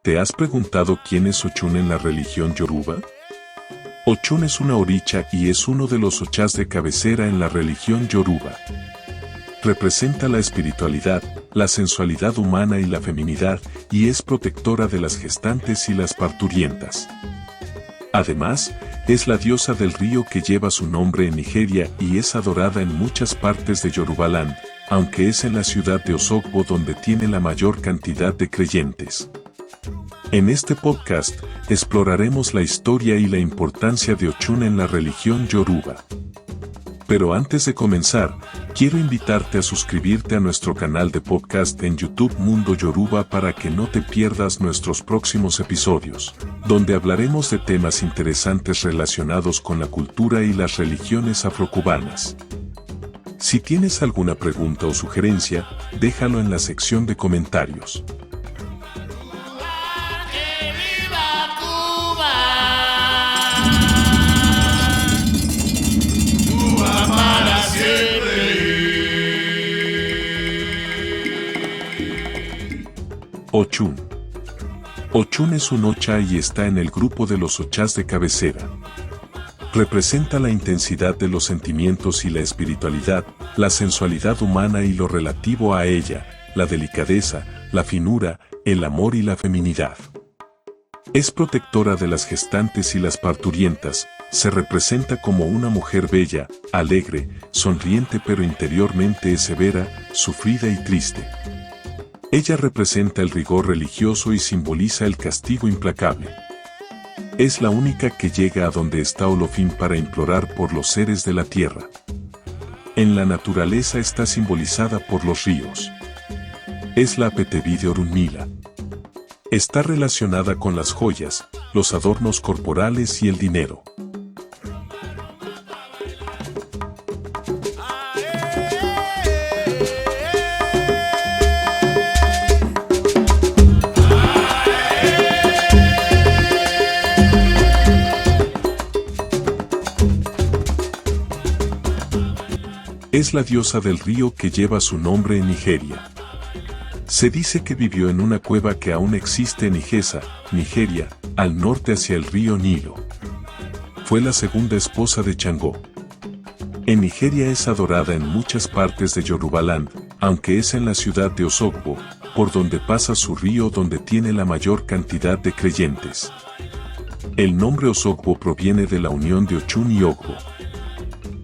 ¿Te has preguntado quién es Ochun en la religión yoruba? Ochun es una oricha y es uno de los ochas de cabecera en la religión yoruba. Representa la espiritualidad, la sensualidad humana y la feminidad, y es protectora de las gestantes y las parturientas. Además, es la diosa del río que lleva su nombre en Nigeria y es adorada en muchas partes de Yorubaland, aunque es en la ciudad de Osogbo donde tiene la mayor cantidad de creyentes. En este podcast, exploraremos la historia y la importancia de Ochun en la religión yoruba. Pero antes de comenzar, quiero invitarte a suscribirte a nuestro canal de podcast en YouTube Mundo Yoruba para que no te pierdas nuestros próximos episodios, donde hablaremos de temas interesantes relacionados con la cultura y las religiones afrocubanas. Si tienes alguna pregunta o sugerencia, déjalo en la sección de comentarios. Ochun. Ochun es un ocha y está en el grupo de los ochas de cabecera. Representa la intensidad de los sentimientos y la espiritualidad, la sensualidad humana y lo relativo a ella, la delicadeza, la finura, el amor y la feminidad. Es protectora de las gestantes y las parturientas, se representa como una mujer bella, alegre, sonriente pero interiormente es severa, sufrida y triste. Ella representa el rigor religioso y simboliza el castigo implacable. Es la única que llega a donde está Olofin para implorar por los seres de la tierra. En la naturaleza está simbolizada por los ríos. Es la Apetebi de Orunmila. Está relacionada con las joyas, los adornos corporales y el dinero. Es la diosa del río que lleva su nombre en Nigeria. Se dice que vivió en una cueva que aún existe en Igesa, Nigeria, al norte hacia el río Nilo. Fue la segunda esposa de Changó. En Nigeria es adorada en muchas partes de Yorubaland, aunque es en la ciudad de Osogbo, por donde pasa su río donde tiene la mayor cantidad de creyentes. El nombre Osogbo proviene de la unión de Ochun y Ogbo.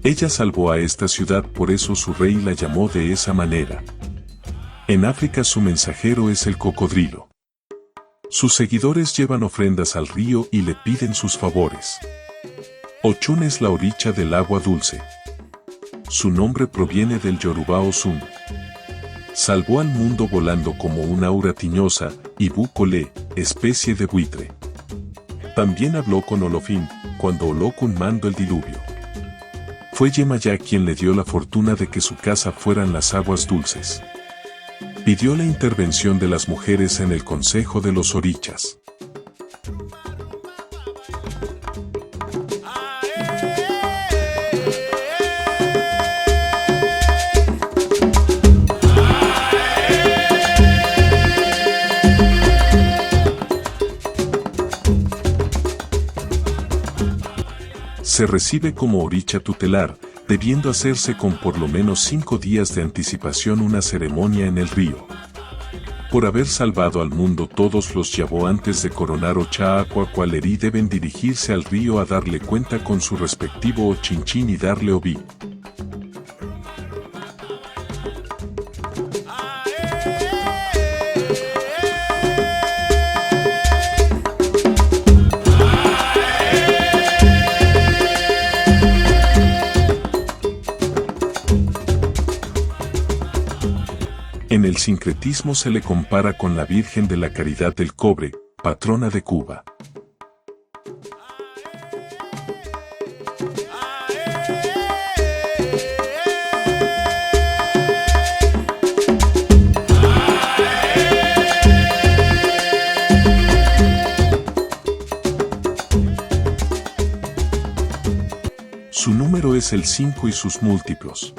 Ella salvó a esta ciudad, por eso su rey la llamó de esa manera. En África su mensajero es el cocodrilo. Sus seguidores llevan ofrendas al río y le piden sus favores. Ochun es la oricha del agua dulce. Su nombre proviene del yoruba Osun. Salvó al mundo volando como una aura tiñosa, Ibu Kole, especie de buitre. También habló con Olofin, cuando Olokun mandó el diluvio. Fue Yemayá quien le dio la fortuna de que su casa fueran las aguas dulces. Pidió la intervención de las mujeres en el consejo de los orichas. Se recibe como oricha tutelar, debiendo hacerse con por lo menos 5 días de anticipación una ceremonia en el río. Por haber salvado al mundo todos los Yabó antes de coronar Ocha Aquacualeri deben dirigirse al río a darle cuenta con su respectivo Ochinchín y darle Obi. En el sincretismo se le compara con la Virgen de la Caridad del Cobre, patrona de Cuba. Su número es el 5 y sus múltiplos.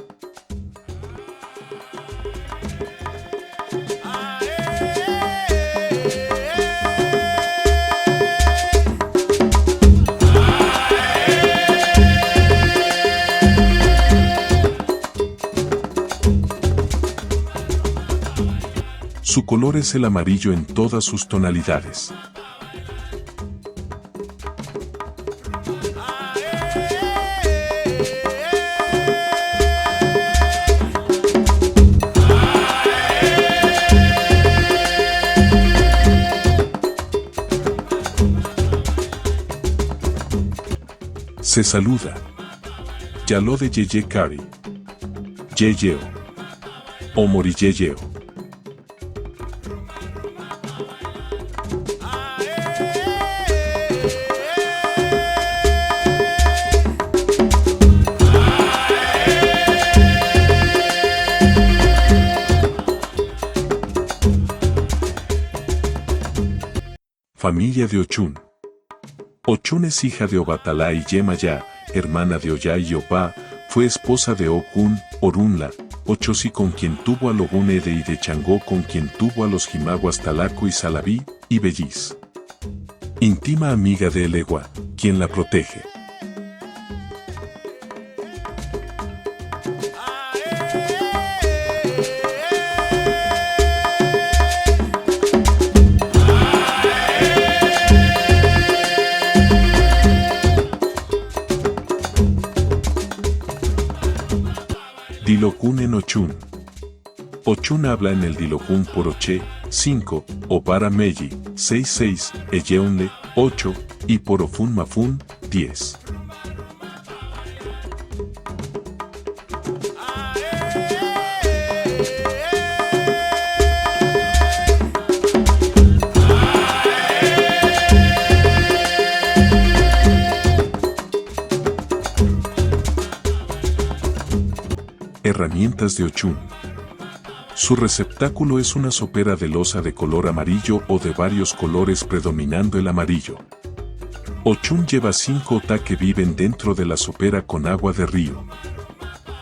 Su color es el amarillo en todas sus tonalidades. Se saluda. Yalo de Yeye Kari. Yeyeo. Omori Yeyeo. Familia de Ochun. Ochun es hija de Obatala y Yemaya, hermana de Oya y Opa, fue esposa de Okun, Orunla, Ochosi con quien tuvo a Logunede y de Changó con quien tuvo a los Jimaguas Talaco y Salabí, y Bellis. Íntima amiga de Elegua, quien la protege. Dilokun en Ochun. Ochun habla en el Dilokun por Oche, 5, Obara Meji, 6, Eyeonle, 8, y por Ofun Mafun, 10. Herramientas de Ochun. Su receptáculo es una sopera de loza de color amarillo o de varios colores predominando el amarillo. Ochun lleva 5 ota que viven dentro de la sopera con agua de río.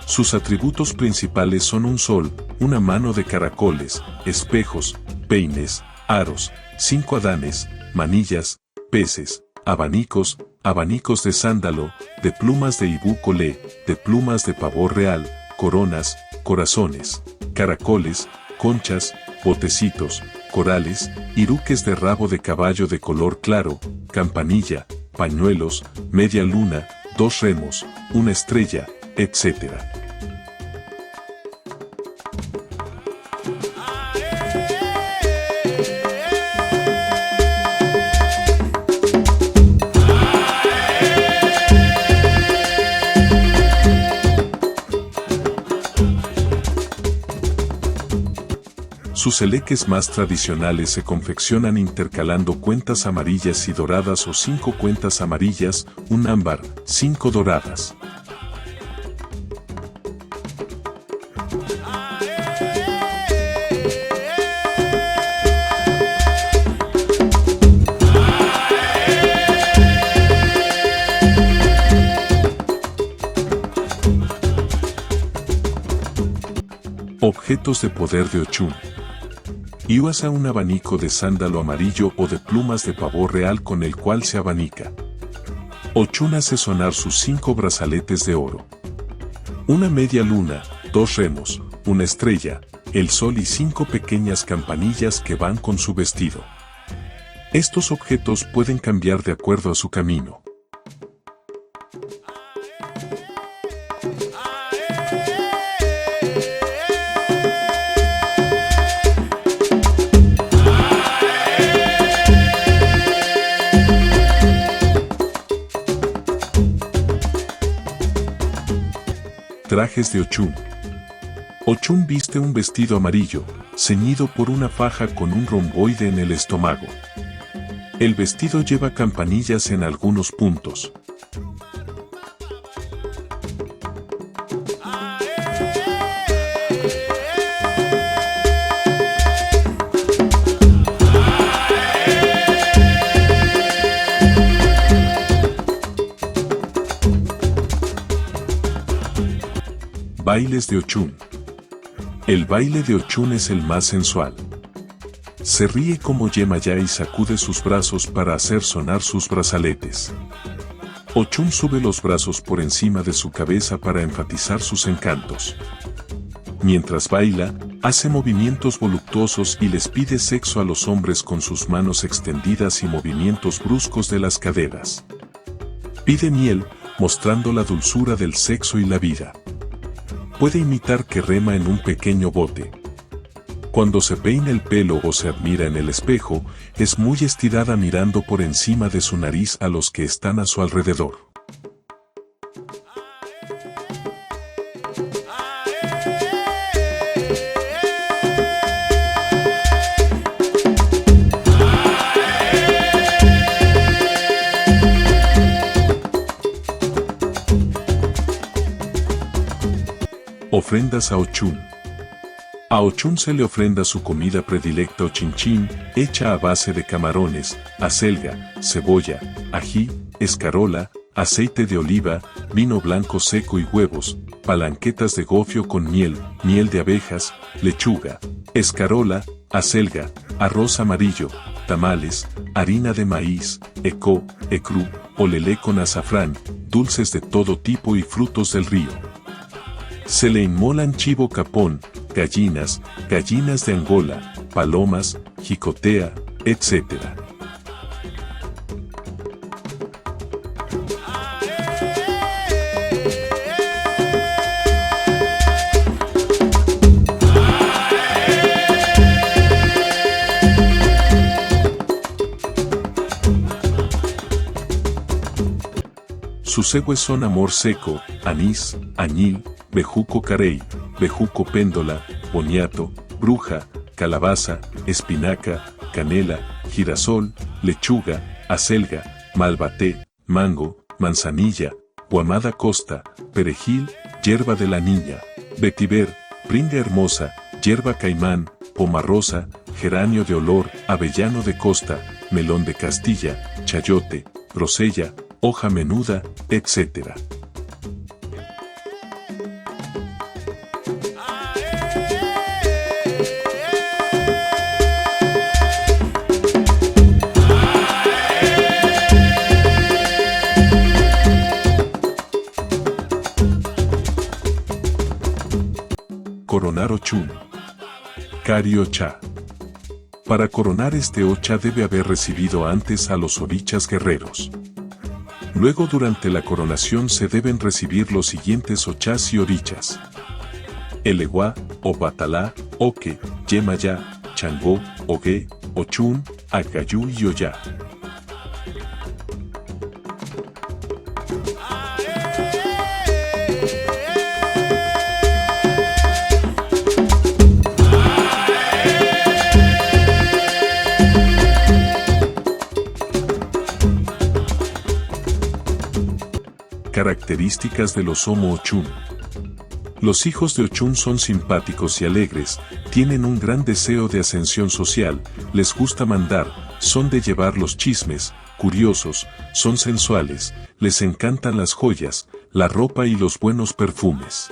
Sus atributos principales son un sol, una mano de caracoles, espejos, peines, aros, 5 adanes, manillas, peces, abanicos, abanicos de sándalo, de plumas de ibú colé, de plumas de pavor real, coronas, corazones, caracoles, conchas, botecitos, corales, iruques de rabo de caballo de color claro, campanilla, pañuelos, media luna, 2 remos, una estrella, etc. Sus eleques más tradicionales se confeccionan intercalando cuentas amarillas y doradas o 5 cuentas amarillas, un ámbar, 5 doradas. Objetos de poder de Ochun. Y usa un abanico de sándalo amarillo o de plumas de pavor real con el cual se abanica. Ochun hace sonar sus 5 brazaletes de oro. Una media luna, 2 remos, una estrella, el sol y 5 pequeñas campanillas que van con su vestido. Estos objetos pueden cambiar de acuerdo a su camino. Trajes de Ochun. Ochun viste un vestido amarillo, ceñido por una faja con un romboide en el estómago. El vestido lleva campanillas en algunos puntos. Bailes de Ochun. El baile de Ochun es el más sensual. Se ríe como Yemaya y sacude sus brazos para hacer sonar sus brazaletes. Ochun sube los brazos por encima de su cabeza para enfatizar sus encantos. Mientras baila, Hace movimientos voluptuosos y les pide sexo a los hombres con sus manos extendidas y movimientos bruscos de las caderas. Pide miel, mostrando la dulzura del sexo y la vida. Puede imitar que rema en un pequeño bote. Cuando se peina el pelo o se admira en el espejo, es muy estirada mirando por encima de su nariz a los que están a su alrededor. Ofrendas a Ochún. A Ochún se le ofrenda su comida predilecta o chinchín, hecha a base de camarones, acelga, cebolla, ají, escarola, aceite de oliva, vino blanco seco y huevos, palanquetas de gofio con miel, miel de abejas, lechuga, escarola, acelga, arroz amarillo, tamales, harina de maíz, ecó, ecrú, olelé con azafrán, dulces de todo tipo y frutos del río. Se le inmolan chivo capón, gallinas, gallinas de Angola, palomas, jicotea, etc. Sus egues son amor seco, anís, añil, bejuco carey, bejuco péndola, boniato, bruja, calabaza, espinaca, canela, girasol, lechuga, acelga, malvaté, mango, manzanilla, guamada costa, perejil, hierba de la niña, vetiver, brinda hermosa, hierba caimán, pomarrosa, geranio de olor, avellano de costa, melón de Castilla, chayote, grosella, hoja menuda, etc. Coronar Ochún. Cari Ochá. Para coronar este Ochá debe haber recibido antes a los orichas guerreros. Luego durante la coronación se deben recibir los siguientes ochás y orichas: Eleguá, Obatalá, Oque, Yemayá, Changó, Ogué, Ochún, Agayú y Oyá. Características de los Omo Ochún. Los hijos de Ochún son simpáticos y alegres, tienen un gran deseo de ascensión social, les gusta mandar, son de llevar los chismes, curiosos, son sensuales, les encantan las joyas, la ropa y los buenos perfumes.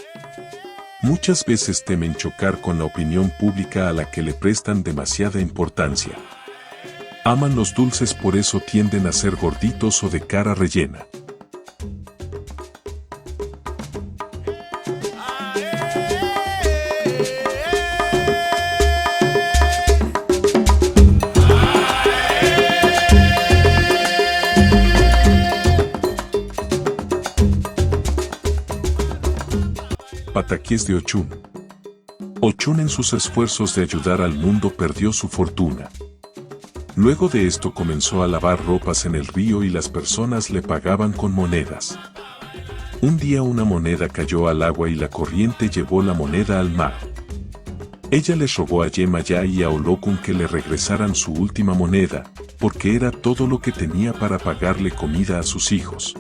Muchas veces temen chocar con la opinión pública a la que le prestan demasiada importancia. Aman los dulces, por eso tienden a ser gorditos o de cara rellena. Pataqués de Ochún. Ochún en sus esfuerzos de ayudar al mundo perdió su fortuna. Luego de esto comenzó a lavar ropas en el río y las personas le pagaban con monedas. Un día una moneda cayó al agua y la corriente llevó la moneda al mar. Ella les rogó a Yemayá y a Olokun que le regresaran su última moneda, porque era todo lo que tenía para pagarle comida a sus hijos.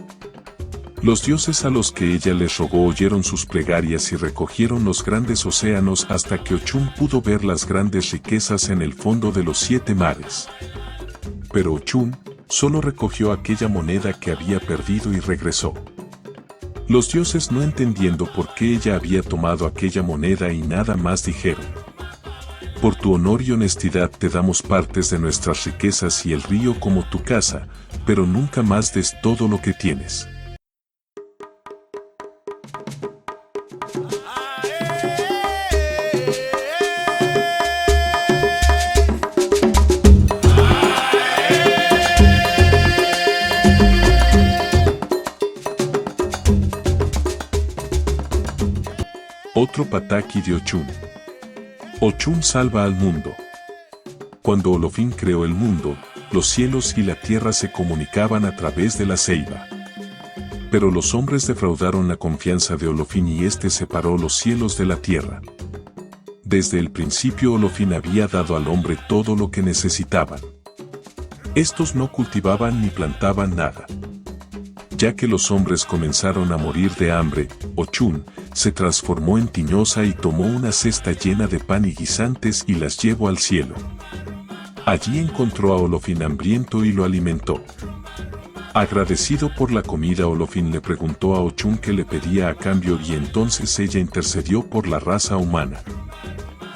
Los dioses a los que ella les rogó oyeron sus plegarias y recogieron los grandes océanos hasta que Ochún pudo ver las grandes riquezas en el fondo de los 7 mares. Pero Ochún solo recogió aquella moneda que había perdido y regresó. Los dioses, no entendiendo por qué ella había tomado aquella moneda y nada más, dijeron: por tu honor y honestidad te damos partes de nuestras riquezas y el río como tu casa, pero nunca más des todo lo que tienes. Otro pataki de Ochun. Ochun salva al mundo. Cuando Olofín creó el mundo, los cielos y la tierra se comunicaban a través de la ceiba. Pero los hombres defraudaron la confianza de Olofín y éste separó los cielos de la tierra. Desde el principio Olofín había dado al hombre todo lo que necesitaban. Estos no cultivaban ni plantaban nada. Ya que los hombres comenzaron a morir de hambre, Ochun se transformó en tiñosa y tomó una cesta llena de pan y guisantes y las llevó al cielo. Allí encontró a Olofín hambriento y lo alimentó. Agradecido por la comida, Olofín le preguntó a Ochun qué le pedía a cambio y entonces ella intercedió por la raza humana.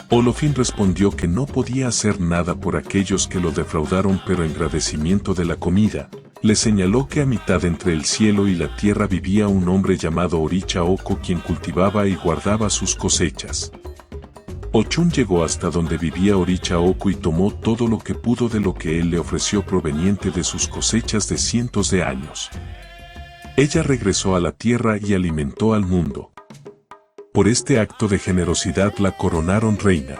Olofín respondió que no podía hacer nada por aquellos que lo defraudaron, pero en agradecimiento de la comida, le señaló que a mitad entre el cielo y la tierra vivía un hombre llamado Oricha Oko, quien cultivaba y guardaba sus cosechas. Ochun llegó hasta donde vivía Oricha Oko y tomó todo lo que pudo de lo que él le ofreció proveniente de sus cosechas de cientos de años. Ella regresó a la tierra y alimentó al mundo. Por este acto de generosidad la coronaron reina.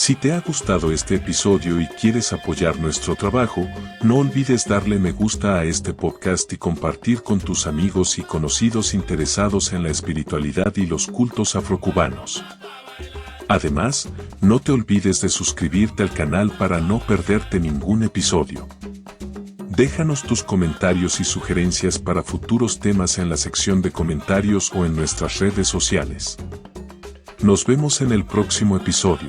Si te ha gustado este episodio y quieres apoyar nuestro trabajo, no olvides darle me gusta a este podcast y compartir con tus amigos y conocidos interesados en la espiritualidad y los cultos afrocubanos. Además, no te olvides de suscribirte al canal para no perderte ningún episodio. Déjanos tus comentarios y sugerencias para futuros temas en la sección de comentarios o en nuestras redes sociales. Nos vemos en el próximo episodio.